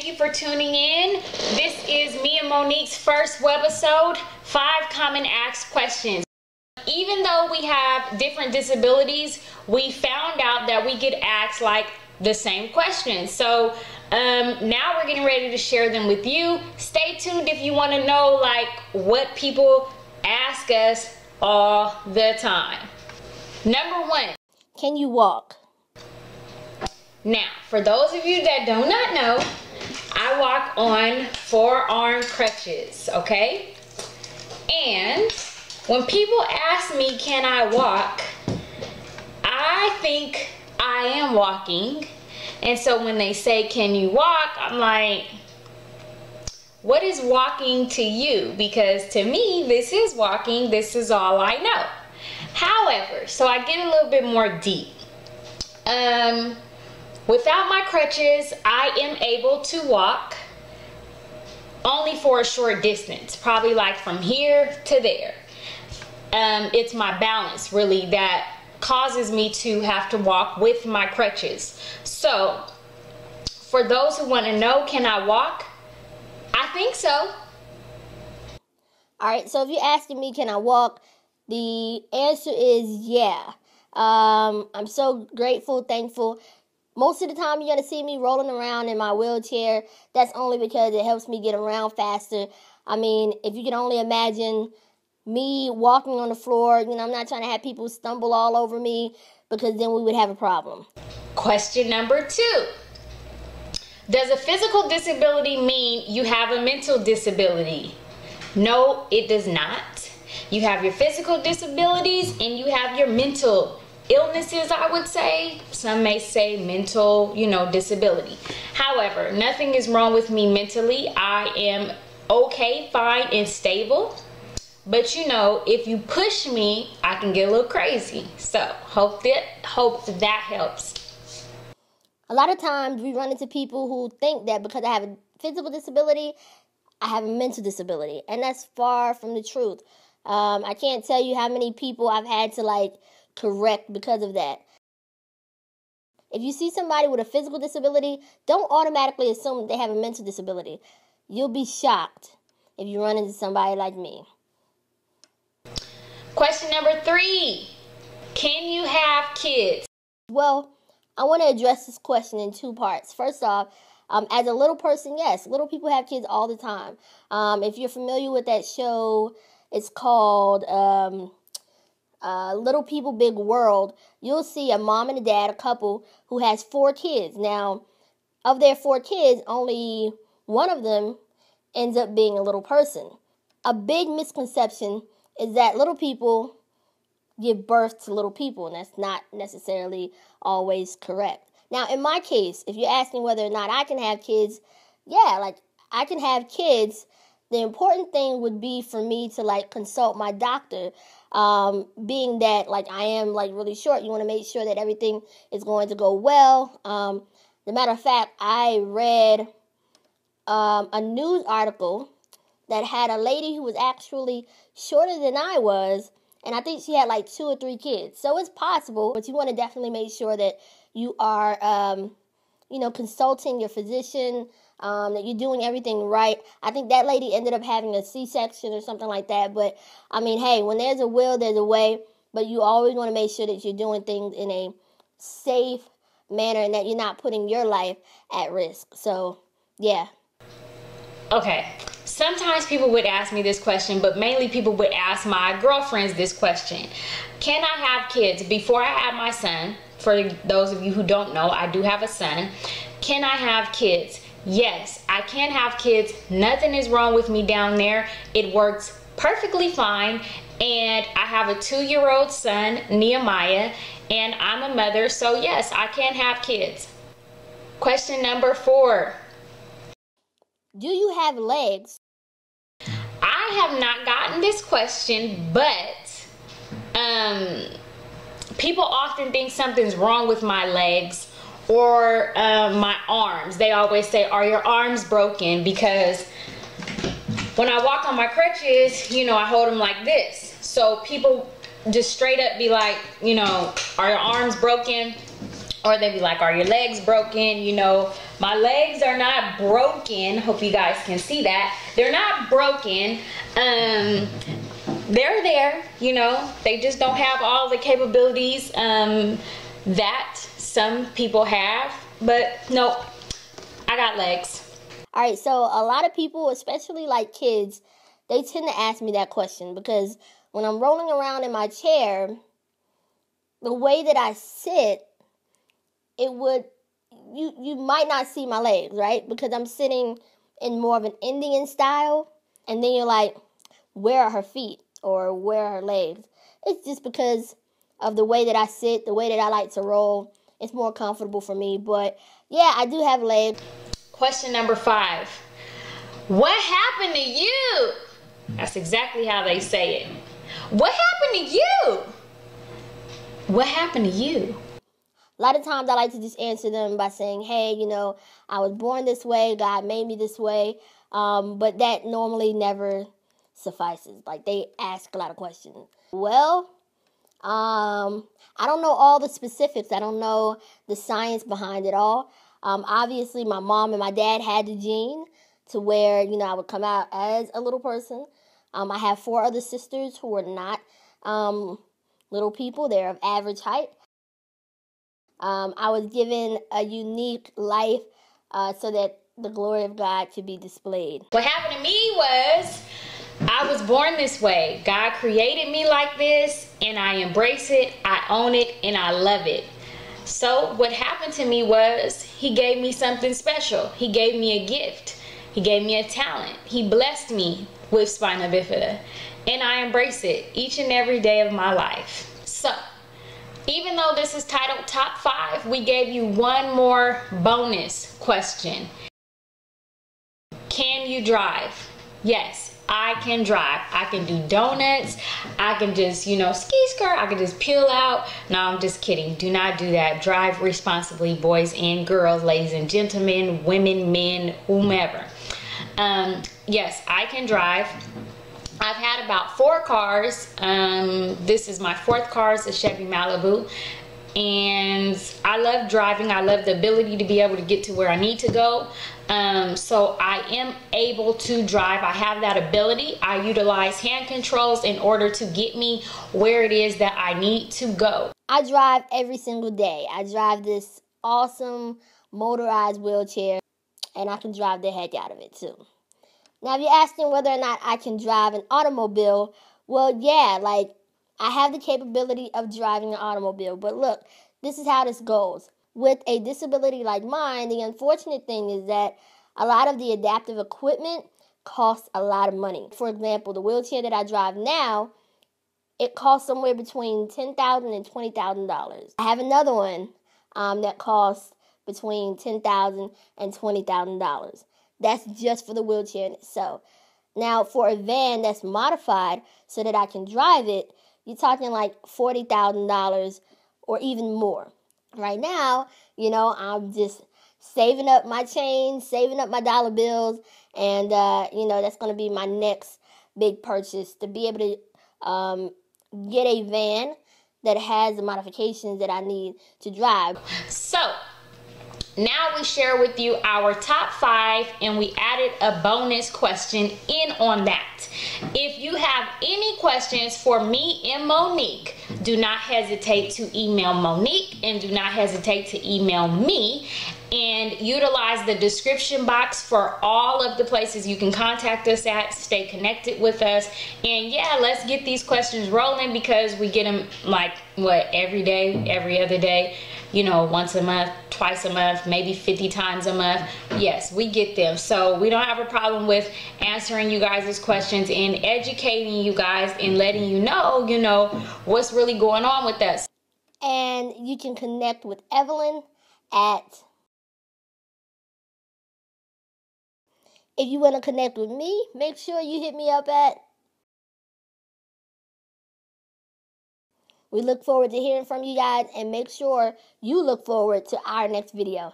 you for tuning in. This is me and Monique's first webisode, 5 common asked questions. Even though we have different disabilities, we found out that we get asked like the same questions. So now we're getting ready to share them with you. Stay tuned if you want to know like what people ask us all the time. Number 1, can you walk? Now, for those of you that do not know, I walk on 4-arm crutches, okay? And when people ask me, can I walk? I think I am walking. And so when they say, can you walk? I'm like, what is walking to you? Because to me, this is walking. This is all I know. However, so I get a little bit more deep. Without my crutches, I am able to walk only for a short distance, probably like from here to there. It's my balance really that causes me to have to walk with my crutches. So for those who want to know, can I walk? I think so. Alright, so if you're asking me, can I walk? The answer is yeah. I'm so grateful, thankful. Most of the time you're going to see me rolling around in my wheelchair. That's only because it helps me get around faster. I mean, if you can only imagine me walking on the floor, you know, I'm not trying to have people stumble all over me because then we would have a problem. Question number 2. Does a physical disability mean you have a mental disability? No, it does not. You have your physical disabilities and you have your mental illnesses, I would say. Some may say mental, disability. However, nothing is wrong with me mentally. I am okay, fine, and stable. But if you push me, I can get a little crazy. So hope that helps. A lot of times we run into people who think that because I have a physical disability, I have a mental disability. And that's far from the truth. I can't tell you how many people I've had to correct because of that. If you see somebody with a physical disability, don't automatically assume they have a mental disability. You'll be shocked if you run into somebody like me. Question number 3. Can you have kids? Well, I want to address this question in 2 parts. First off, as a little person, yes, little people have kids all the time. If you're familiar with that show, it's called Little People, Big World. You'll see a mom and a dad, a couple, who has 4 kids. Now, of their 4 kids, only one of them ends up being a little person. A big misconception is that little people give birth to little people, and that's not necessarily always correct. Now, in my case, if you're asking whether or not I can have kids, yeah, I can have kids. The important thing would be for me to consult my doctor, being that I am really short. You want to make sure that everything is going to go well. As a matter of fact, I read a news article that had a lady who was actually shorter than I was, and I think she had 2 or 3 kids. So it's possible, but you want to definitely make sure that you are, consulting your physician, that you're doing everything right. I think that lady ended up having a C-section or something like that. But, I mean, hey, when there's a will, there's a way. But you always want to make sure that you're doing things in a safe manner and that you're not putting your life at risk. So, yeah. Okay. Sometimes people would ask me this question, but mainly people would ask my girlfriends this question. Can I have kids? Before I had my son, for those of you who don't know, I do have a son. Can I have kids? Yes, I can have kids. Nothing is wrong with me down there. It works perfectly fine. And I have a 2-year-old son, Nehemiah, and I'm a mother. So yes, I can have kids. Question number 4. Do you have legs? I have not gotten this question, but people often think something's wrong with my legs or my arms. They always say, are your arms broken? Because when I walk on my crutches, I hold them like this. So people just straight up be like, are your arms broken? Or they'd be like, are your legs broken? You know, my legs are not broken. Hope you guys can see that. They're not broken. They're there, you know. They just don't have all the capabilities that some people have. But no, I got legs. All right, so a lot of people, especially like kids, they tend to ask me that question because when I'm rolling around in my chair, the way that I sit, you might not see my legs, right? Because I'm sitting in more of an Indian style, and then you're like, where are her feet or where are her legs? It's just because of the way that I sit, the way that I like to roll. It's more comfortable for me, but yeah, I do have legs. Question number 5. What happened to you? That's exactly how they say it. What happened to you? What happened to you? A lot of times I like to just answer them by saying, hey, you know, I was born this way. God made me this way. But that normally never suffices. Like, they ask a lot of questions. Well, I don't know all the specifics. I don't know the science behind it all. Obviously, my mom and my dad had the gene to where, you know, I would come out as a little person. I have 4 other sisters who are not little people. They're of average height. I was given a unique life so that the glory of God could be displayed. What happened to me was I was born this way. God created me like this, and I embrace it, I own it, and I love it. So what happened to me was he gave me something special. He gave me a gift. He gave me a talent. He blessed me with spina bifida, and I embrace it each and every day of my life. So even though this is titled Top 5, we gave you one more bonus question. Can you drive? Yes, I can drive. I can do donuts. I can just, you know, ski skirt. I can just peel out. No, I'm just kidding. Do not do that. Drive responsibly, boys and girls, ladies and gentlemen, women, men, whomever. Yes, I can drive. I've had about 4 cars. This is my 4th car. It's a Chevy Malibu. And I love driving. I love the ability to be able to get to where I need to go. So I am able to drive. I have that ability. I utilize hand controls in order to get me where it is that I need to go. I drive every single day. I drive this awesome motorized wheelchair, and I can drive the heck out of it too. Now, if you're asking whether or not I can drive an automobile, well, yeah, like, I have the capability of driving an automobile. But look, this is how this goes. With a disability like mine, the unfortunate thing is that a lot of the adaptive equipment costs a lot of money. For example, the wheelchair that I drive now, it costs somewhere between $10,000 and $20,000. I have another one that costs between $10,000 and $20,000. That's just for the wheelchair in itself. Now, for a van that's modified so that I can drive it, you're talking like $40,000 or even more. Right now, you know, I'm just saving up my change, saving up my dollar bills, and, you know, that's going to be my next big purchase, to be able to get a van that has the modifications that I need to drive. So now we share with you our top 5, and we added a bonus question in on that. If you have any questions for me and Monique, do not hesitate to email Monique, and do not hesitate to email me, and utilize the description box for all of the places you can contact us at. Stay connected with us, and yeah, let's get these questions rolling, because we get them like, what, every day, every other day, you know, once a month, twice a month, maybe 50 times a month. Yes, we get them. So we don't have a problem with answering you guys' questions and educating you guys and letting you know, what's really going on with us. And you can connect with Evelyn at... If you want to connect with me, make sure you hit me up at... We look forward to hearing from you guys, and make sure you look forward to our next video.